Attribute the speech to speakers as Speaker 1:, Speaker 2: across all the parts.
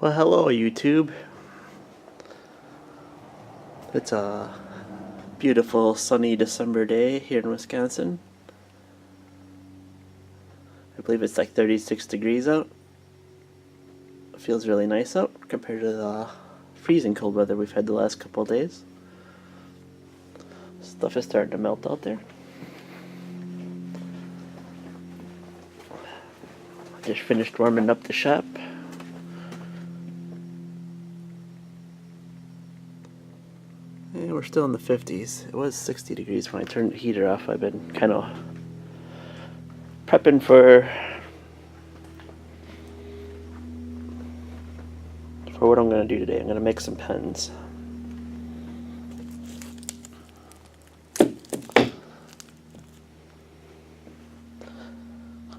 Speaker 1: Well, hello, YouTube. It's a beautiful sunny December day here in Wisconsin. I believe it's like 36 degrees out. It feels really nice out compared to the freezing cold weather we've had the last couple of days. Stuff is starting to melt out there. Just finished warming up the shop. And we're still in the 50s. It was 60 degrees when I turned the heater off. I've been kind of prepping for what I'm going to do today. I'm going to make some pens.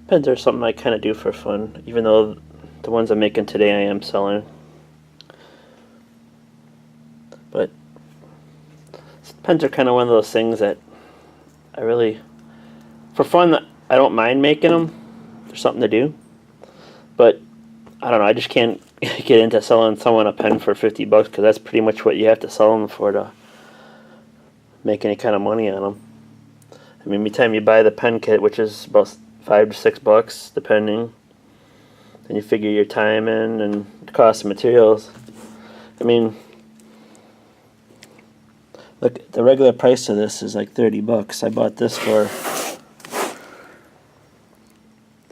Speaker 1: Pens are something I kind of do for fun, even though the ones I'm making today I am selling. But pens are kind of one of those things that I really, for fun, I don't mind making them. There's something to do. But I don't know, I just can't get into selling someone a pen for 50 bucks because that's pretty much what you have to sell them for to make any kind of money on them. I mean, anytime you buy the pen kit, which is about $5 to $6 depending, then you figure your time in and the cost of materials. I mean, look, the regular price of this is like 30 bucks. I bought this for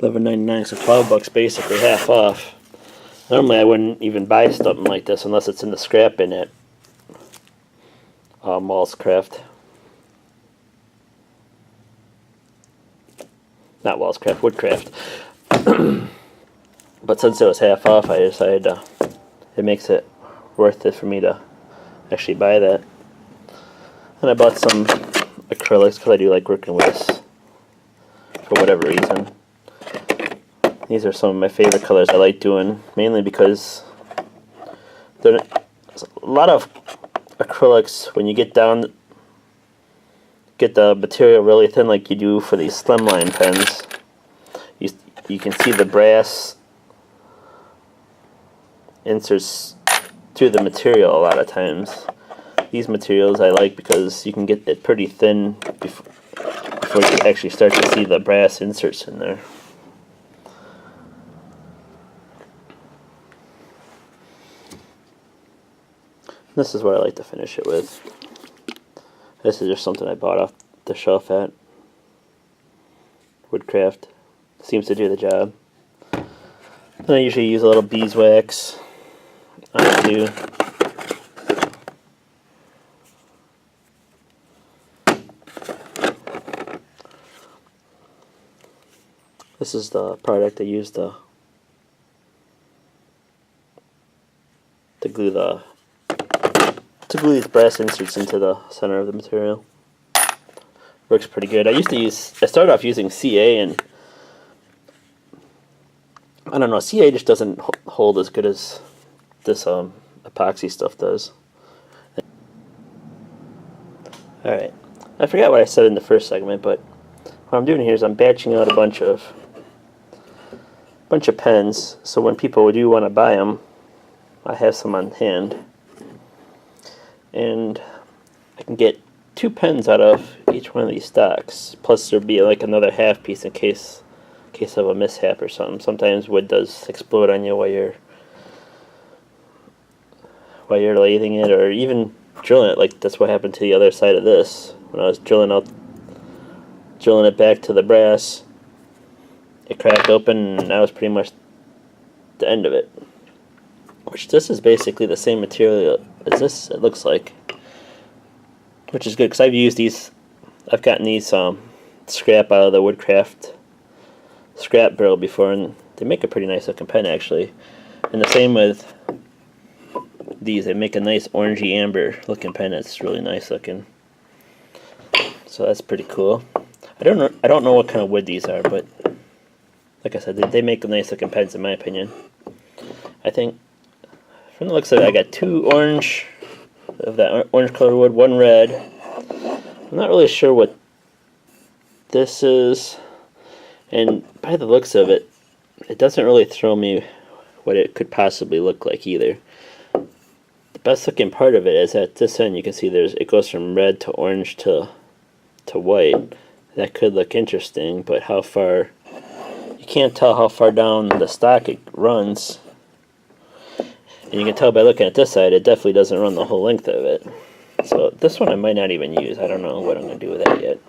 Speaker 1: $11.99, so 12 bucks basically, half off. Normally I wouldn't even buy something like this unless it's in the scrap bin at Malls Craft. Not Walls Craft, Woodcraft. But since it was half off, I decided it makes it worth it for me to actually buy that. And I bought some acrylics because I do like working with this for whatever reason. These are some of my favorite colors I like doing, mainly because there's a lot of acrylics, when you get the material really thin like you do for these slimline pens, you can see the brass inserts through the material a lot of times. These materials I like because you can get it pretty thin before you actually start to see the brass inserts in there. This is what I like to finish it with. This is just something I bought off the shelf at Woodcraft. Seems to do the job. And I usually use a little beeswax on it too. This is the product I used to glue these brass inserts into the center of the material. Works pretty good. I started off using CA, and I don't know, CA just doesn't hold as good as this epoxy stuff does. Alright, I forgot what I said in the first segment, but what I'm doing here is I'm batching out a bunch of pens, so when people do want to buy them, I have some on hand. And I can get 2 pens out of each one of these stocks. Plus there'll be like another half piece in case of a mishap or something. Sometimes wood does explode on you while you're lathing it, or even drilling it. Like that's what happened to the other side of this. When I was drilling it back to the brass, it cracked open, and that was pretty much the end of it. Which this is basically the same material as this, it looks like. Which is good, because I've gotten these scrap out of the Woodcraft scrap barrel before, and they make a pretty nice looking pen actually. And the same with these, they make a nice orangey amber looking pen that's really nice looking. So that's pretty cool. I don't know what kind of wood these are, but like I said, they make nice looking pens in my opinion. I think from the looks of it, I got 2 orange of that orange colored wood, 1 red. I'm not really sure what this is, and by the looks of it, it doesn't really throw me what it could possibly look like either. The best looking part of it is at this end you can see it goes from red to orange to white. That could look interesting, but how far, you can't tell how far down the stock it runs. And you can tell by looking at this side, it definitely doesn't run the whole length of it. So this one I might not even use. I don't know what I'm going to do with that yet.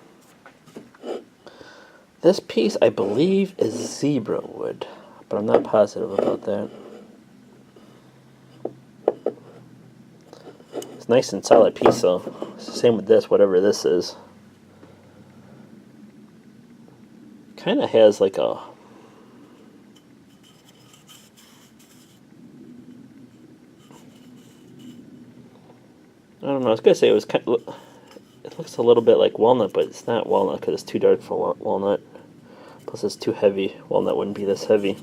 Speaker 1: This piece I believe is zebra wood, but I'm not positive about that. It's a nice and solid piece though. It's the same with this, whatever this is. Kind of has like a I don't know. I was gonna say it was kind of, it looks a little bit like walnut, but it's not walnut because it's too dark for walnut. Plus, it's too heavy. Walnut wouldn't be this heavy.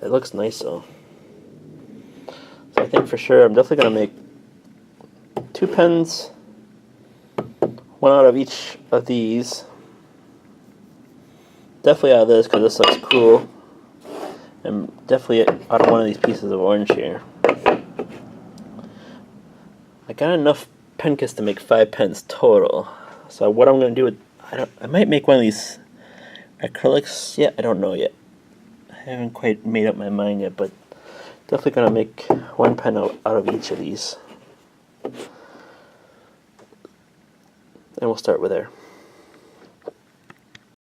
Speaker 1: It looks nice though. So I think for sure I'm definitely gonna make 2 pens. One out of each of these. Definitely out of this because this looks cool. And definitely out of one of these pieces of orange here. I got enough pen kits to make 5 pens total. So what I'm going to do with, I might make one of these acrylics. Yeah, I don't know yet. I haven't quite made up my mind yet, but definitely going to make 1 pen out of each of these. And we'll start with there.